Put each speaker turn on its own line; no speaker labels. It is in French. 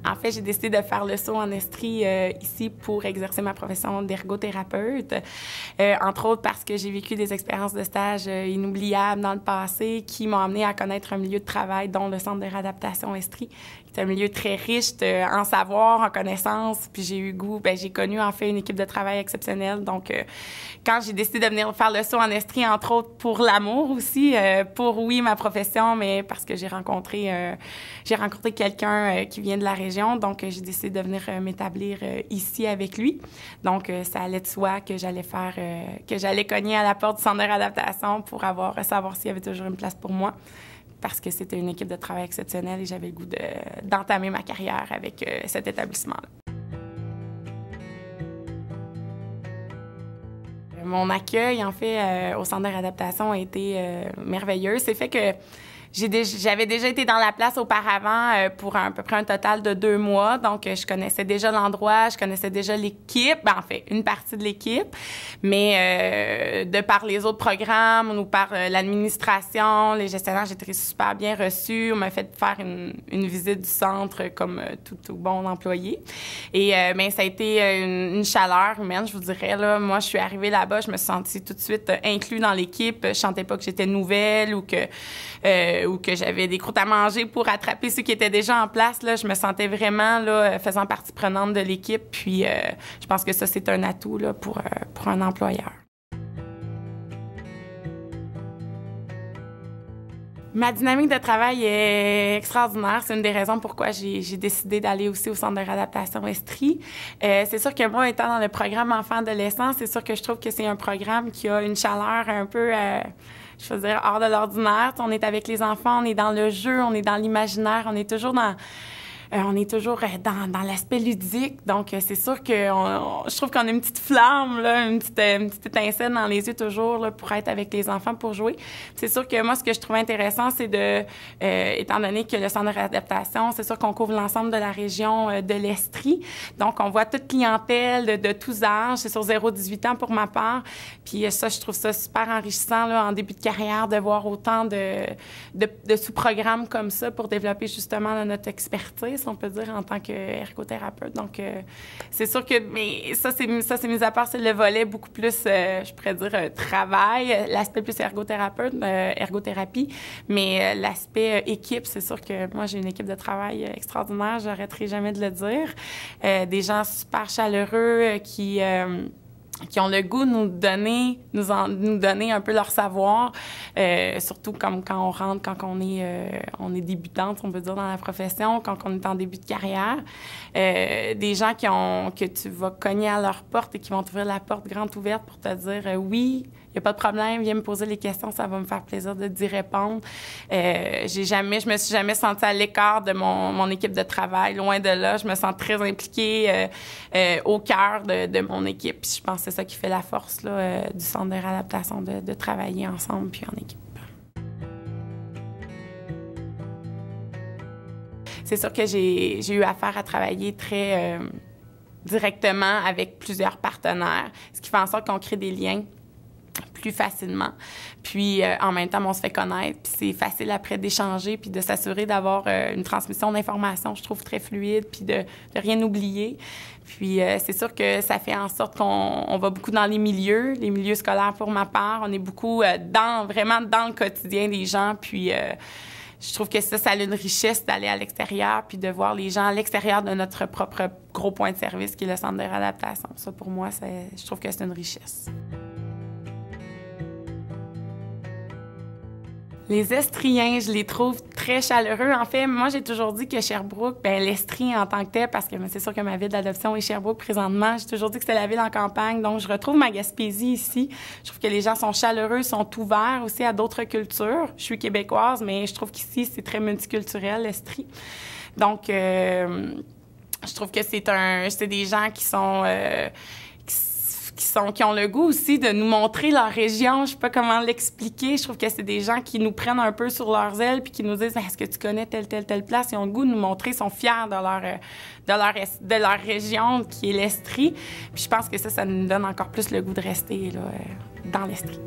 En fait, j'ai décidé de faire le saut en Estrie ici pour exercer ma profession d'ergothérapeute, entre autres parce que j'ai vécu des expériences de stage inoubliables dans le passé qui m'ont amené à connaître un milieu de travail, dont le Centre de réadaptation Estrie. C'est un milieu très riche en savoir, en connaissances, puis j'ai eu goût, j'ai connu en fait une équipe de travail exceptionnelle. Donc, quand j'ai décidé de venir faire le saut en Estrie, entre autres pour l'amour aussi, pour oui ma profession, mais parce que j'ai rencontré quelqu'un qui vient de la région, donc j'ai décidé de venir m'établir ici avec lui. Donc, ça allait de soi que j'allais cogner à la porte du Centre de réadaptation pour savoir s'il y avait toujours une place pour moi, parce que c'était une équipe de travail exceptionnelle et j'avais le goût d'entamer ma carrière avec cet établissement-là. Mon accueil, en fait, au Centre de réadaptation a été merveilleux. C'est fait que j'avais déjà été dans la place auparavant pour à peu près un total de 2 mois. Donc, je connaissais déjà l'endroit, je connaissais déjà l'équipe, en fait, une partie de l'équipe. Mais de par les autres programmes ou par l'administration, les gestionnaires, j'ai été super bien reçue. On m'a fait faire une visite du centre comme tout bon employé. Et ça a été une chaleur humaine, je vous dirais. Là. Moi, je suis arrivée là-bas, je me suis sentie tout de suite inclue dans l'équipe. Je sentais pas que j'étais nouvelle ou que j'avais des croûtes à manger pour attraper ceux qui étaient déjà en place. Là, je me sentais vraiment là, faisant partie prenante de l'équipe. Puis, je pense que ça, c'est un atout là, pour un employeur. Ma dynamique de travail est extraordinaire. C'est une des raisons pourquoi j'ai décidé d'aller aussi au Centre de réadaptation Estrie. C'est sûr que moi, étant dans le programme enfant-adolescent, c'est sûr que je trouve que c'est un programme qui a une chaleur un peu... je veux dire, hors de l'ordinaire. On est avec les enfants, on est dans le jeu, on est dans l'imaginaire, on est toujours dans l'aspect ludique. Donc, c'est sûr que je trouve qu'on a une petite flamme, là, une petite étincelle dans les yeux toujours là, pour être avec les enfants, pour jouer. C'est sûr que moi, ce que je trouve intéressant, c'est étant donné que le Centre de réadaptation, c'est sûr qu'on couvre l'ensemble de la région de l'Estrie. Donc, on voit toute clientèle de tous âges. C'est sur 0-18 ans pour ma part. Puis ça, je trouve ça super enrichissant là, en début de carrière de voir autant de sous-programmes comme ça pour développer justement là, notre expertise, on peut dire, en tant qu'ergothérapeute. Donc, c'est sûr que... Mais ça, c'est mis à part, c'est le volet beaucoup plus, je pourrais dire, travail, l'aspect plus ergothérapie. Mais l'aspect équipe, c'est sûr que moi, j'ai une équipe de travail extraordinaire, j'arrêterai jamais de le dire. Des gens super chaleureux qui ont le goût de nous donner un peu leur savoir, surtout comme quand on rentre, quand on est débutante, on peut dire, dans la profession, quand on est en début de carrière. Des gens que tu vas cogner à leur porte et qui vont t'ouvrir la porte grande ouverte pour te dire oui, il n'y a pas de problème, viens me poser les questions, ça va me faire plaisir d'y répondre. Je me suis jamais sentie à l'écart de mon équipe de travail, loin de là. Je me sens très impliquée au cœur de mon équipe. Puis je pense que c'est ça qui fait la force là, du Centre de réadaptation, de travailler ensemble puis en équipe. C'est sûr que j'ai eu affaire à travailler très directement avec plusieurs partenaires, ce qui fait en sorte qu'on crée des liens plus facilement. Puis, en même temps, on se fait connaître. Puis, c'est facile après d'échanger puis de s'assurer d'avoir une transmission d'informations, je trouve, très fluide, puis de rien oublier. Puis, c'est sûr que ça fait en sorte qu'on va beaucoup dans les milieux scolaires pour ma part. On est beaucoup vraiment dans le quotidien des gens. Puis, je trouve que ça a une richesse d'aller à l'extérieur puis de voir les gens à l'extérieur de notre propre gros point de service qui est le Centre de réadaptation. Ça, pour moi, je trouve que c'est une richesse. Les Estriens, je les trouve très chaleureux. En fait, moi, j'ai toujours dit que Sherbrooke, l'Estrie en tant que tel, parce que c'est sûr que ma ville d'adoption est Sherbrooke présentement, j'ai toujours dit que c'était la ville en campagne. Donc, je retrouve ma Gaspésie ici. Je trouve que les gens sont chaleureux, sont ouverts aussi à d'autres cultures. Je suis québécoise, mais je trouve qu'ici, c'est très multiculturel, l'Estrie. Donc, je trouve que c'est des gens qui ont le goût aussi de nous montrer leur région. Je sais pas comment l'expliquer. Je trouve que c'est des gens qui nous prennent un peu sur leurs ailes puis qui nous disent « Est-ce que tu connais telle place? » Ils ont le goût de nous montrer, ils sont fiers de leur région qui est l'Estrie. Puis je pense que ça nous donne encore plus le goût de rester là, dans l'Estrie.